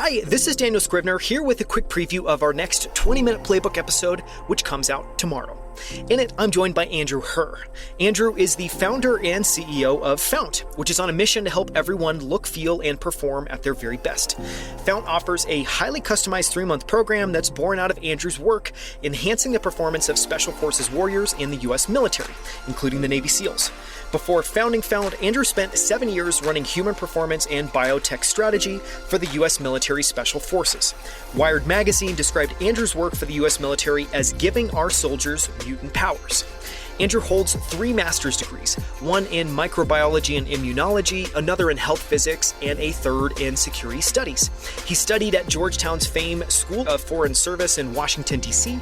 Hi, this is Daniel Scrivner here with a quick preview of our next 20-minute playbook episode, which comes out tomorrow. In it, I'm joined by Andrew Herr. Andrew is the founder and CEO of Fount, which is on a mission to help everyone look, feel, and perform at their very best. Fount offers a highly customized 3-month program that's born out of Andrew's work, enhancing the performance of Special Forces warriors in the U.S. military, including the Navy SEALs. Before founding Fount, Andrew spent 7 years running human performance and biotech strategy for the U.S. military Special Forces. Wired magazine described Andrew's work for the U.S. military as giving our soldiers mutant powers. Andrew holds 3 master's degrees, one in microbiology and immunology, another in health physics, and a third in security studies. He studied at Georgetown's famed School of Foreign Service in Washington, D.C.,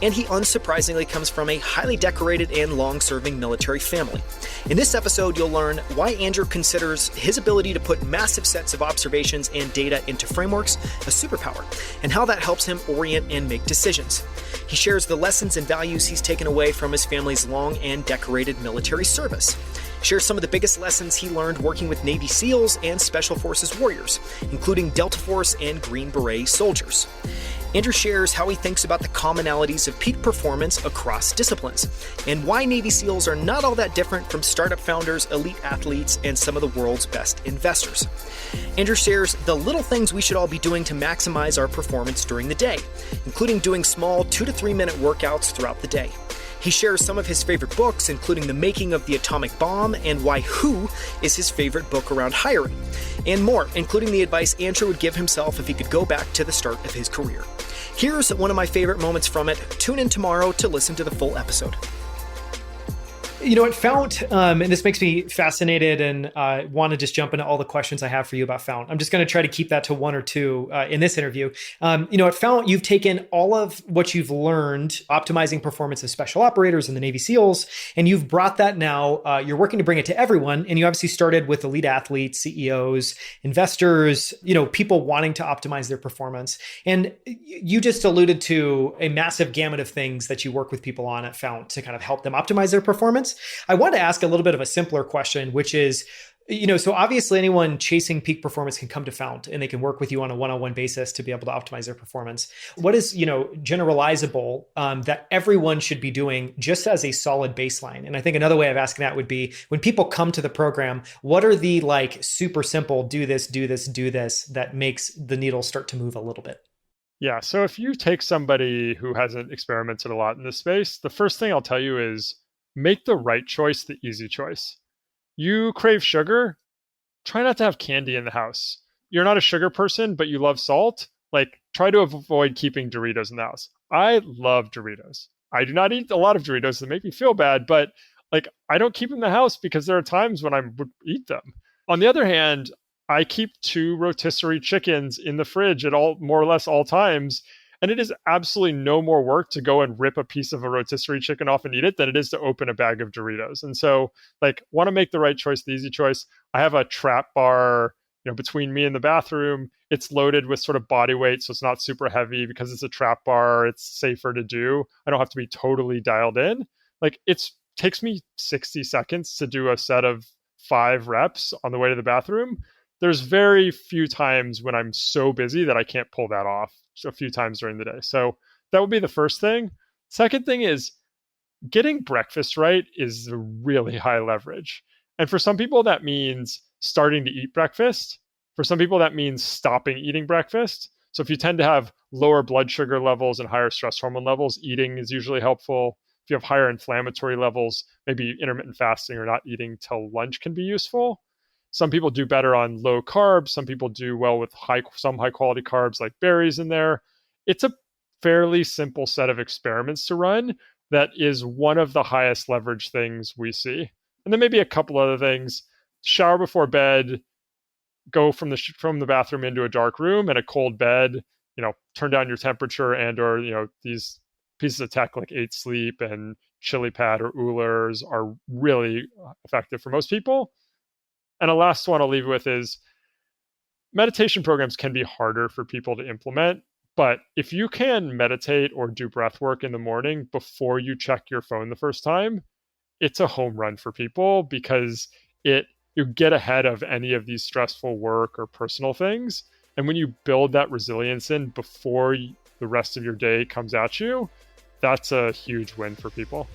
and he unsurprisingly comes from a highly decorated and long-serving military family. In this episode, you'll learn why Andrew considers his ability to put massive sets of observations and data into frameworks a superpower, and how that helps him orient and make decisions. He shares the lessons and values he's taken away from his family's long and decorated military service. Shares some of the biggest lessons he learned working with Navy SEALs and Special Forces warriors, including Delta Force and Green Beret soldiers. Andrew shares how he thinks about the commonalities of peak performance across disciplines, and why Navy SEALs are not all that different from startup founders, elite athletes, and some of the world's best investors. Andrew shares the little things we should all be doing to maximize our performance during the day, including doing small 2 to 3 minute workouts throughout the day. He shares some of his favorite books, including The Making of the Atomic Bomb and why Who is his favorite book around hiring, and more, including the advice Andrew would give himself if he could go back to the start of his career. Here's one of my favorite moments from it. Tune in tomorrow to listen to the full episode. You know, at Fount, and this makes me fascinated and want to just jump into all the questions I have for you about Fount. I'm just going to try to keep that to 1 or 2 in this interview. At Fount, you've taken all of what you've learned optimizing performance of special operators and the Navy SEALs, and you've brought that now, you're working to bring it to everyone. And you obviously started with elite athletes, CEOs, investors, people wanting to optimize their performance. And you just alluded to a massive gamut of things that you work with people on at Fount to kind of help them optimize their performance. I want to ask a little bit of a simpler question, which is, so obviously anyone chasing peak performance can come to Fount and they can work with you on a one-on-one basis to be able to optimize their performance. What is, generalizable that everyone should be doing just as a solid baseline? And I think another way of asking that would be, when people come to the program, what are the super simple, do this, that makes the needle start to move a little bit? Yeah. So if you take somebody who hasn't experimented a lot in this space, the first thing I'll tell you is make the right choice the easy choice. You crave sugar, try not to have candy in the house. You're not a sugar person, but you love salt. Try to avoid keeping Doritos in the house. I love Doritos. I do not eat a lot of Doritos that make me feel bad, but I don't keep them in the house because there are times when I would eat them. On the other hand, I keep 2 rotisserie chickens in the fridge at all, more or less all times. And it is absolutely no more work to go and rip a piece of a rotisserie chicken off and eat it than it is to open a bag of Doritos. And so, want to make the right choice, the easy choice. I have a trap bar, between me and the bathroom. It's loaded with sort of body weight, so it's not super heavy because it's a trap bar. It's safer to do. I don't have to be totally dialed in. It takes me 60 seconds to do a set of 5 reps on the way to the bathroom. There's very few times when I'm so busy that I can't pull that off a few times during the day. So that would be the first thing. Second thing is getting breakfast right is really high leverage. And for some people, that means starting to eat breakfast. For some people, that means stopping eating breakfast. So if you tend to have lower blood sugar levels and higher stress hormone levels, eating is usually helpful. If you have higher inflammatory levels, maybe intermittent fasting or not eating till lunch can be useful. Some people do better on low carbs. Some people do well with some high quality carbs like berries in there. It's a fairly simple set of experiments to run that is one of the highest leverage things we see. And then maybe a couple other things. Shower before bed, go from the bathroom into a dark room and a cold bed, turn down your temperature or these pieces of tech like 8 Sleep and ChiliPad or Oolers are really effective for most people. And a last one I'll leave you with is meditation programs can be harder for people to implement. But if you can meditate or do breath work in the morning before you check your phone the first time, it's a home run for people because you get ahead of any of these stressful work or personal things. And when you build that resilience in before the rest of your day comes at you, that's a huge win for people.